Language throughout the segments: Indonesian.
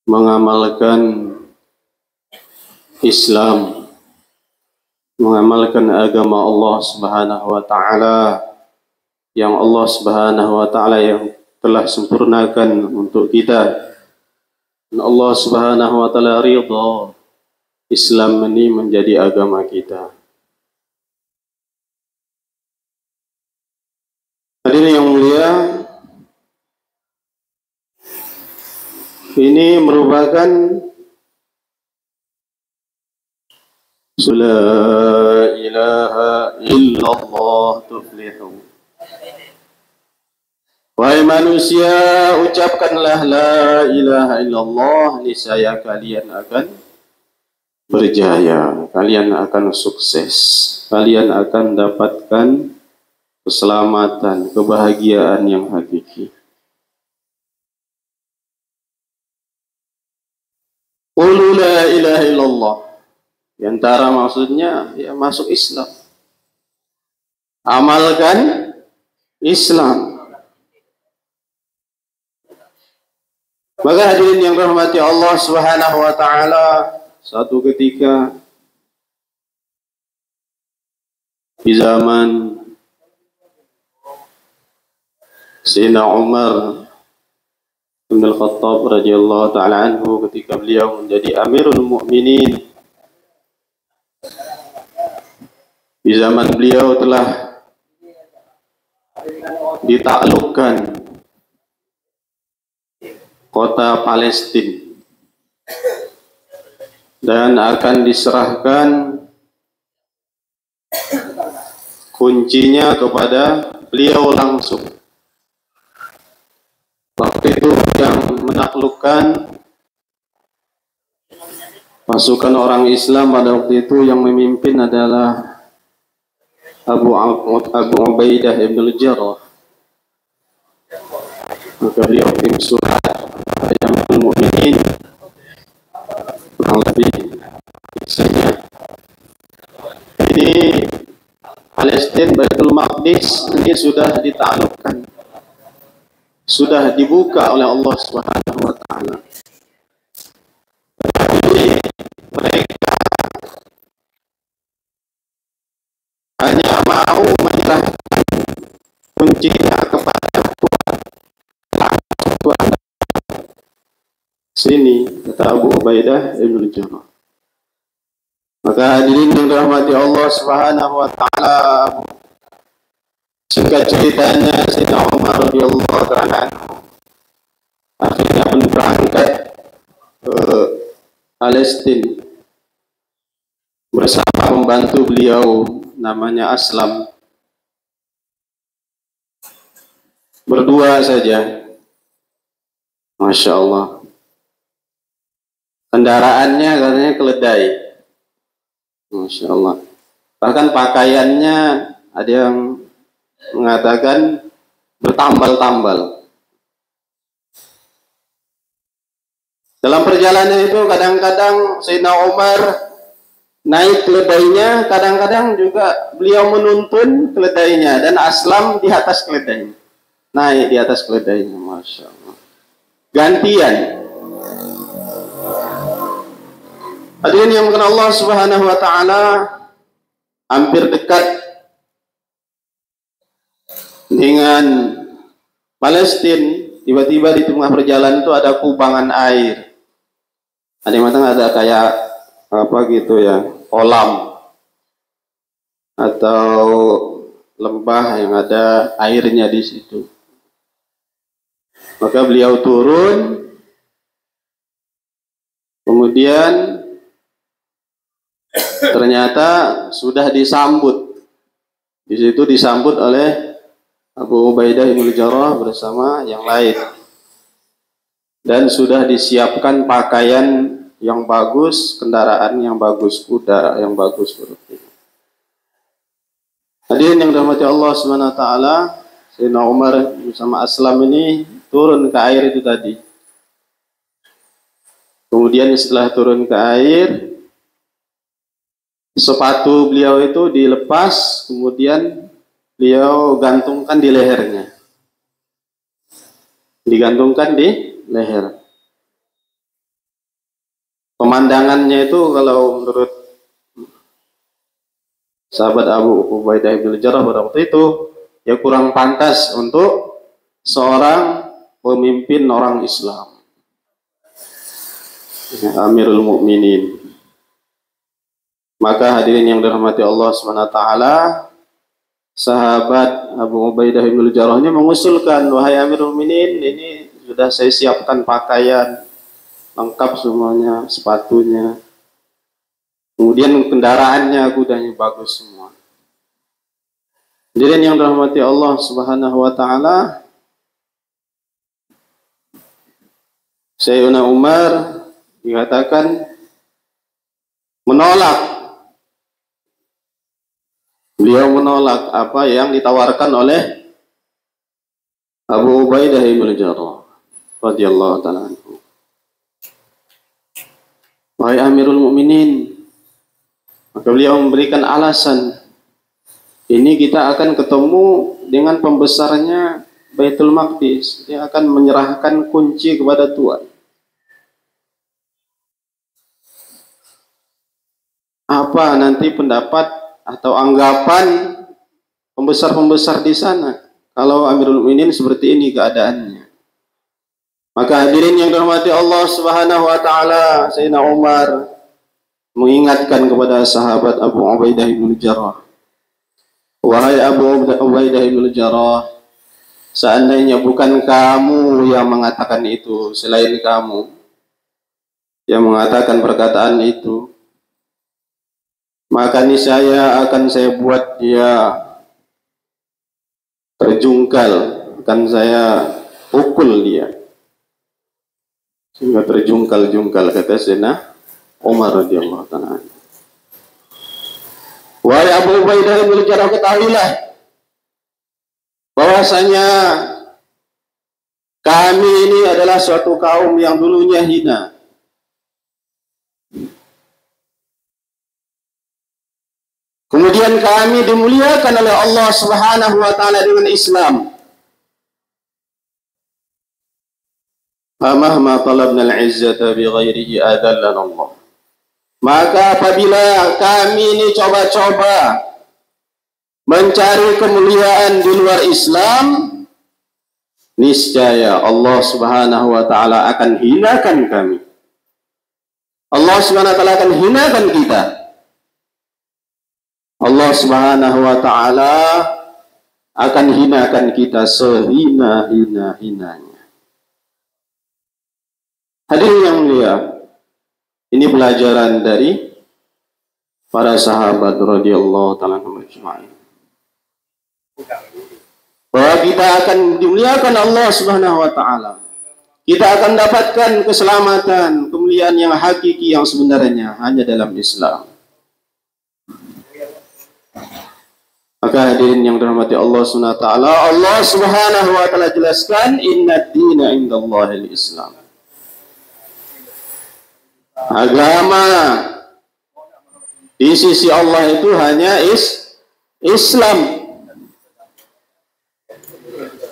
mengamalkan Islam, mengamalkan agama Allah Subhanahu wa taala yang Allah Subhanahu wa taala yang telah sempurnakan untuk kita. Dan Allah Subhanahu wa taala ridha Islam ini menjadi agama kita. Hadirin yang mulia, ini merupakan la ilaha illallah tuflihu. Wahai manusia, ucapkanlah la ilaha illallah, niscaya kalian akan berjaya, kalian akan sukses, kalian akan dapatkan keselamatan, kebahagiaan yang hakiki. Qulu la ilaha illallah. Di antara maksudnya ya masuk Islam. Amalkan Islam. Maka hadirin yang dirahmati Allah Subhanahu wa taala, satu ketika di zaman Sayyidina Umar bin Al-Khattab radhiyallahu taala anhu, ketika beliau menjadi Amirul Mukminin, di zaman beliau telah ditaklukkan kota Palestina dan akan diserahkan kuncinya kepada beliau langsung. Waktu itu yang menaklukkan pasukan orang Islam pada waktu itu yang memimpin adalah Abu Ubaidah ibn al-Jarrah. Maka beliau kirim surat yang Mukminin, kurang lebih isinya ini Palestina, Baitul Maqdis ini sudah ditaklukkan, sudah dibuka oleh Allah Subhanahu wa taala. Jadi mereka hanya mau menyerahkan kuncinya kepada Tuhan. Sini kata Abu Ubaidah ibn al-Jarrah. Maka hadirin yang dirahmati Allah Subhanahu wa taala, singkat ceritanya Sayyidina Umar radhiyallahu taala akhirnya pun berangkat ke Palestina bersama pembantu beliau namanya Aslam. Berdua saja. Masya Allah. Kendaraannya katanya keledai. Masya Allah. Bahkan pakaiannya ada yang mengatakan bertambal-tambal. Dalam perjalanan itu kadang-kadang Sayyidina Umar naik keledainya, kadang-kadang juga beliau menuntun keledainya, dan Aslam di atas keledainya. Naik di atas keledainya, Masya Allah. Gantian. Hadirin yang mengenal Allah Subhanahu wa taala, hampir dekat dengan Palestina, tiba-tiba di tengah perjalanan itu ada kubangan air. Ada yang mengatakan ada kayak apa gitu ya, kolam atau lembah yang ada airnya di situ. Maka beliau turun, kemudian ternyata sudah disambut. Di situ disambut oleh Abu Ubaidah ibn al-Jarrah bersama yang lain. Dan sudah disiapkan pakaian yang bagus, kendaraan yang bagus, kuda yang bagus seperti itu. Hadirin yang dirahmati Allah Subhanahu wa taala, Sayyidina Umar bersama Aslam ini turun ke air itu tadi. Kemudian setelah turun ke air, sepatu beliau itu dilepas, kemudian beliau gantungkan di lehernya. Digantungkan di leher. pemandangannya itu kalau menurut sahabat Abu Ubaidah bin Jarrah pada waktu itu ya kurang pantas untuk seorang pemimpin orang Islam, Amirul Mukminin. Maka hadirin yang dirahmati Allah SWT, sahabat Abu Ubaidah bin Jarrah ini mengusulkan, wahai Amirul Mukminin, ini sudah saya siapkan pakaian lengkap semuanya, sepatunya, kemudian kendaraannya, kudanya bagus semua. Hadirin yang dirahmati Allah Subhanahu wa taala, Sayyidina Umar dikatakan menolak. Beliau menolak apa yang ditawarkan oleh Abu Ubaidah bin Jarrah radhiyallahu taala anhu. Wahai Amirul Mukminin, maka beliau memberikan alasan, ini kita akan ketemu dengan pembesarnya Baitul Maqdis, dia akan menyerahkan kunci kepada Tuhan. Apa nanti pendapat atau anggapan pembesar-pembesar di sana kalau Amirul Mukminin seperti ini keadaannya? Maka hadirin yang dirahmati Allah Subhanahu wa taala, Sayyidina Umar mengingatkan kepada sahabat Abu Ubaidah bin Jarrah, wahai Abu Ubaidah bin Jarrah, seandainya bukan kamu yang mengatakan itu, selain kamu yang mengatakan perkataan itu, maka niscaya akan saya buat dia terjungkal, akan saya pukul dia sehingga terjungkal-jungkal, kata Sayyidina Umar radhiyallahu ta'ala. Wahai Abu Ubaidah bin Jarrah, ketahuilah bahwasanya kami ini adalah suatu kaum yang dulunya hina. Kemudian kami dimuliakan oleh Allah Subhanahu wa taala dengan Islam. Famahma talabna al-izzata bighairihi adallana Allah. Maka apabila kami ini coba-coba mencari kemuliaan di luar Islam, niscaya Allah Subhanahu wa taala akan hinakan kami. Allah Subhanahu wa taala akan hinakan kita. Allah Subhanahu wa taala akan hinakan kita sehina-hina-hinanya. Hadirin yang mulia, ini pelajaran dari para sahabat radhiyallahu ta'ala anhum ajma'in, bahwa kita akan dimuliakan Allah Subhanahu wa taala. Kita akan dapatkan keselamatan, kemuliaan yang hakiki yang sebenarnya hanya dalam Islam. Maka hadirin yang dirahmati Allah Subhanahu wa taala, Allah Subhanahu wa taala jelaskan, inna dina indallahil Islam. Agama di sisi Allah itu hanya Islam.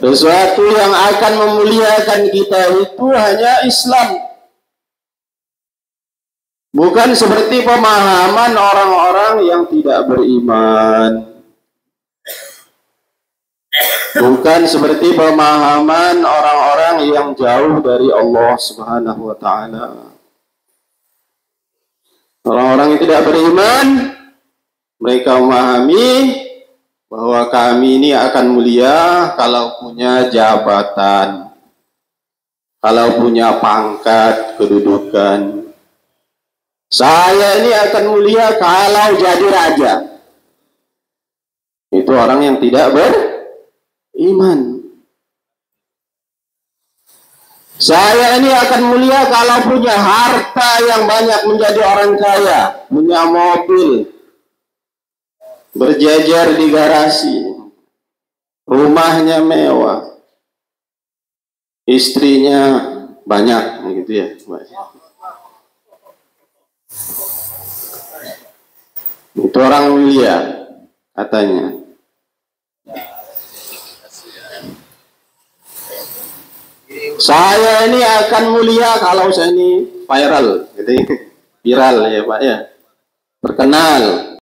Sesuatu yang akan memuliakan kita itu hanya Islam. Bukan seperti pemahaman orang-orang yang tidak beriman. Bukan seperti pemahaman orang-orang yang jauh dari Allah Subhanahu wa taala. Orang-orang yang tidak beriman, mereka memahami bahwa kami ini akan mulia kalau punya jabatan, kalau punya pangkat, kedudukan. Saya ini akan mulia kalau jadi raja. Itu orang yang tidak beriman. Saya ini akan mulia kalau punya harta yang banyak, menjadi orang kaya, punya mobil, berjejer di garasi, rumahnya mewah, istrinya banyak, gitu ya. Itu orang mulia, katanya. Saya ini akan mulia kalau saya ini viral, gitu. viral ya Pak ya, terkenal.